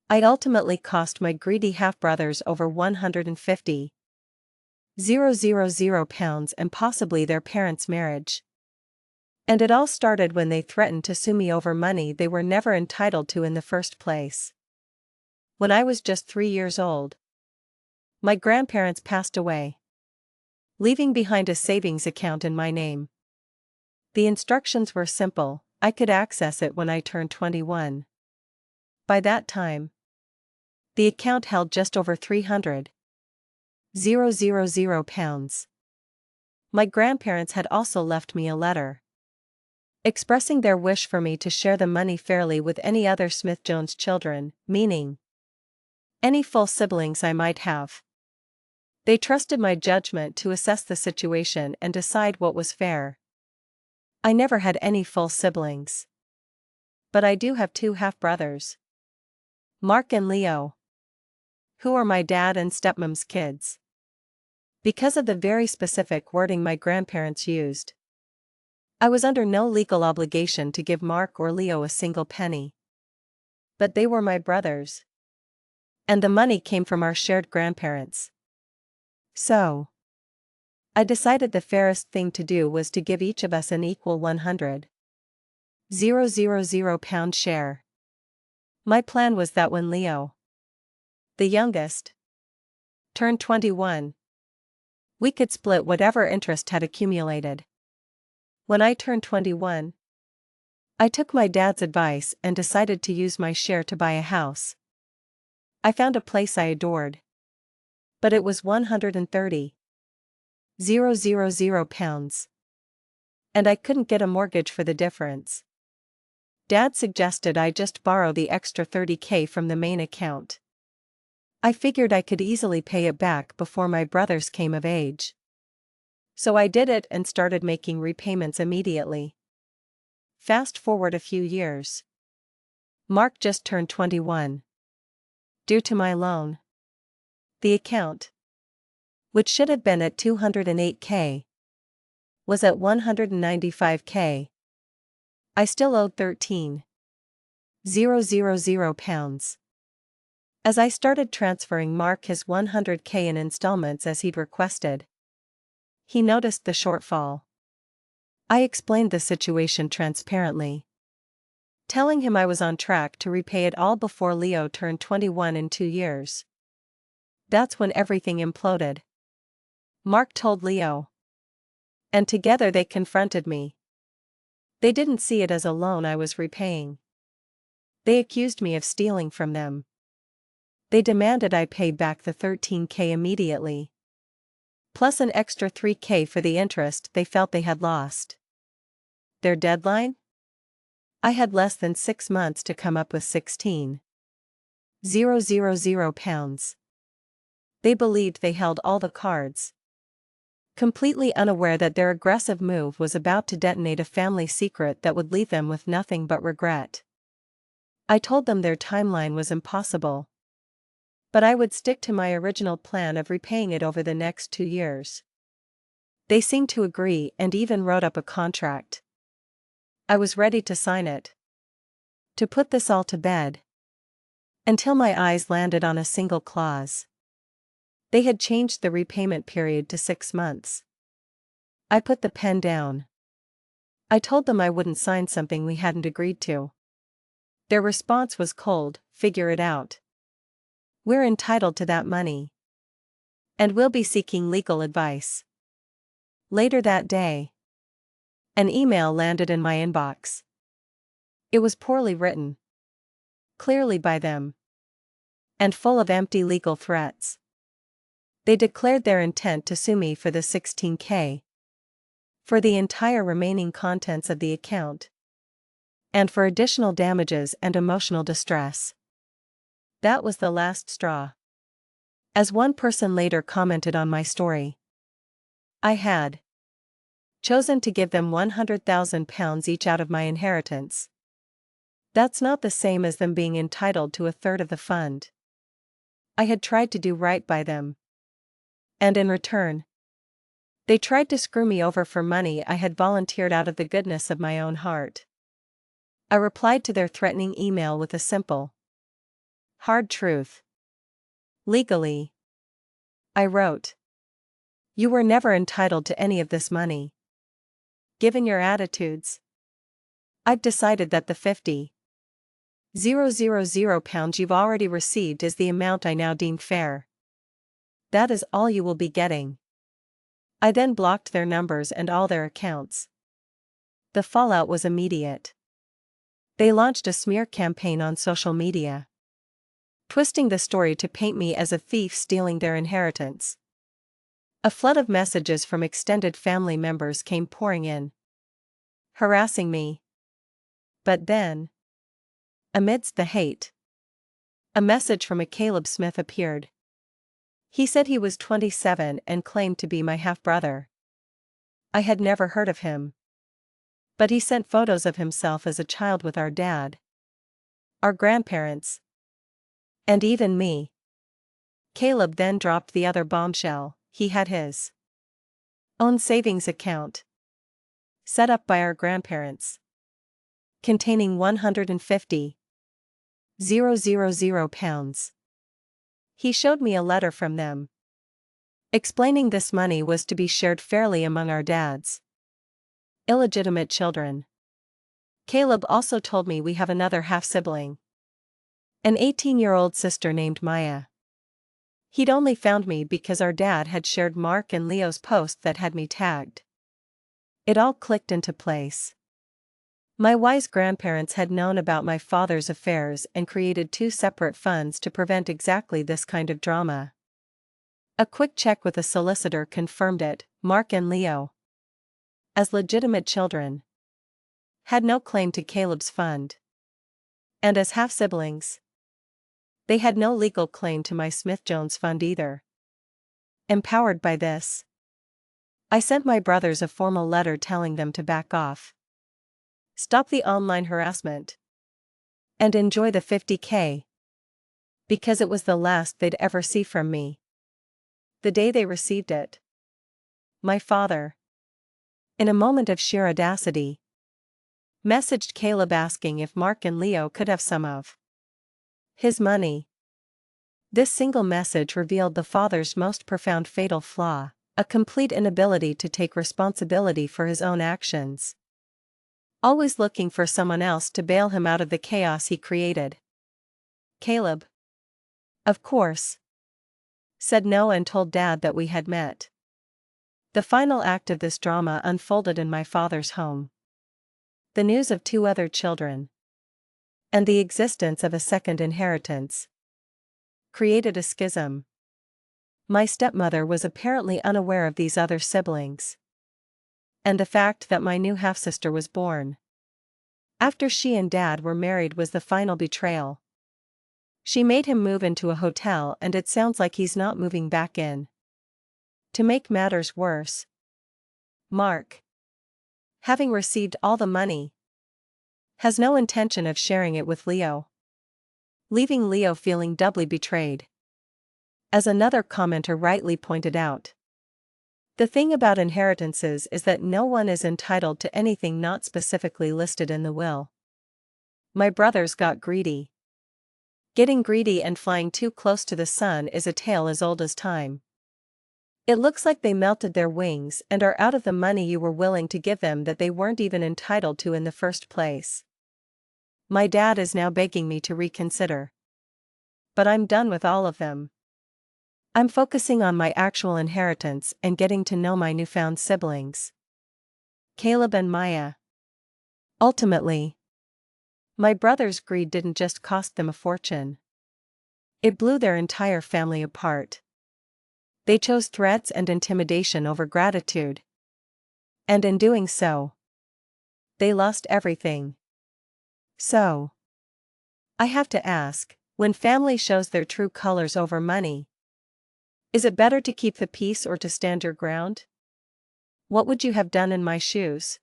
I ultimately cost my greedy half-brothers over 150,000 pounds and possibly their parents' marriage. And it all started when they threatened to sue me over money they were never entitled to in the first place. When I was just 3 years old, my grandparents passed away, leaving behind a savings account in my name. The instructions were simple: I could access it when I turned 21. By that time, the account held just over 300,000 pounds. My grandparents had also left me a letter expressing their wish for me to share the money fairly with any other Smith-Jones children, meaning any full siblings I might have. They trusted my judgment to assess the situation and decide what was fair. I never had any full siblings, but I do have 2 half-brothers, Mark and Leo, who are my dad and stepmom's kids. Because of the very specific wording my grandparents used, I was under no legal obligation to give Mark or Leo a single penny. But they were my brothers, and the money came from our shared grandparents. So, I decided the fairest thing to do was to give each of us an equal 100,000 pound share. My plan was that when Leo, the youngest, turned 21, we could split whatever interest had accumulated. When I turned 21, I took my dad's advice and decided to use my share to buy a house. I found a place I adored, but it was 130,000 pounds, and I couldn't get a mortgage for the difference. Dad suggested I just borrow the extra 30K from the main account. I figured I could easily pay it back before my brothers came of age. So I did it and started making repayments immediately. Fast forward a few years. Mark just turned 21. Due to my loan, the account, which should have been at 208K, was at 195K. I still owed 13,000 pounds. As I started transferring Mark his 100K in installments as he'd requested, he noticed the shortfall. I explained the situation transparently, telling him I was on track to repay it all before Leo turned 21 in 2 years. That's when everything imploded. Mark told Leo, and together they confronted me. They didn't see it as a loan I was repaying. They accused me of stealing from them. They demanded I pay back the 13K immediately, plus an extra 3K for the interest they felt they had lost. Their deadline? I had less than 6 months to come up with 16,000 pounds. They believed they held all the cards, completely unaware that their aggressive move was about to detonate a family secret that would leave them with nothing but regret. I told them their timeline was impossible, but I would stick to my original plan of repaying it over the next 2 years. They seemed to agree and even wrote up a contract. I was ready to sign it, to put this all to bed, until my eyes landed on a single clause. They had changed the repayment period to 6 months. I put the pen down. I told them I wouldn't sign something we hadn't agreed to. Their response was cold: figure it out. We're entitled to that money, and we'll be seeking legal advice. Later that day, an email landed in my inbox. It was poorly written, clearly by them, and full of empty legal threats. They declared their intent to sue me for the 16K, for the entire remaining contents of the account, and for additional damages and emotional distress. That was the last straw. As one person later commented on my story, I had chosen to give them 100,000 pounds each out of my inheritance. That's not the same as them being entitled to a third of the fund. I had tried to do right by them, and in return, they tried to screw me over for money I had volunteered out of the goodness of my own heart. I replied to their threatening email with a simple Hard truth. Legally. I wrote. You were never entitled to any of this money. Given your attitudes, I've decided that the 50,000 pounds you've already received is the amount I now deem fair. That is all you will be getting. I then blocked their numbers and all their accounts. The fallout was immediate. They launched a smear campaign on social media, twisting the story to paint me as a thief stealing their inheritance. A flood of messages from extended family members came pouring in, harassing me. But then, amidst the hate, a message from a Caleb Smith appeared. He said he was 27 and claimed to be my half-brother. I had never heard of him, but he sent photos of himself as a child with our dad, our grandparents, and even me. Caleb then dropped the other bombshell. He had his own savings account, set up by our grandparents, containing 150,000 pounds. He showed me a letter from them, explaining this money was to be shared fairly among our dad's illegitimate children. Caleb also told me we have another half-sibling, an 18-year-old sister named Maya. He'd only found me because our dad had shared Mark and Leo's post that had me tagged. It all clicked into place. My wise grandparents had known about my father's affairs and created 2 separate funds to prevent exactly this kind of drama. A quick check with a solicitor confirmed it. Mark and Leo, as legitimate children, had no claim to Caleb's fund. And as half-siblings, they had no legal claim to my Smith-Jones fund either. Empowered by this, I sent my brothers a formal letter telling them to back off, stop the online harassment, and enjoy the 50K, because it was the last they'd ever see from me. The day they received it, my father, in a moment of sheer audacity, messaged Caleb asking if Mark and Leo could have some of his money. This single message revealed the father's most profound fatal flaw, a complete inability to take responsibility for his own actions. Always looking for someone else to bail him out of the chaos he created. Caleb, of course, said no and told Dad that we had met. The final act of this drama unfolded in my father's home. The news of 2 other children, and the existence of a second inheritance, created a schism. My stepmother was apparently unaware of these other siblings, and the fact that my new half-sister was born after she and Dad were married was the final betrayal. She made him move into a hotel and it sounds like he's not moving back in. To make matters worse, Mark, having received all the money, has no intention of sharing it with Leo, leaving Leo feeling doubly betrayed. As another commenter rightly pointed out, the thing about inheritances is that no one is entitled to anything not specifically listed in the will. My brothers got greedy. Getting greedy and flying too close to the sun is a tale as old as time. It looks like they melted their wings and are out of the money you were willing to give them that they weren't even entitled to in the first place. My dad is now begging me to reconsider. But I'm done with all of them. I'm focusing on my actual inheritance and getting to know my newfound siblings, Caleb and Maya. Ultimately, my brothers' greed didn't just cost them a fortune. It blew their entire family apart. They chose threats and intimidation over gratitude. And in doing so, they lost everything. So, I have to ask, when family shows their true colors over money, is it better to keep the peace or to stand your ground? What would you have done in my shoes?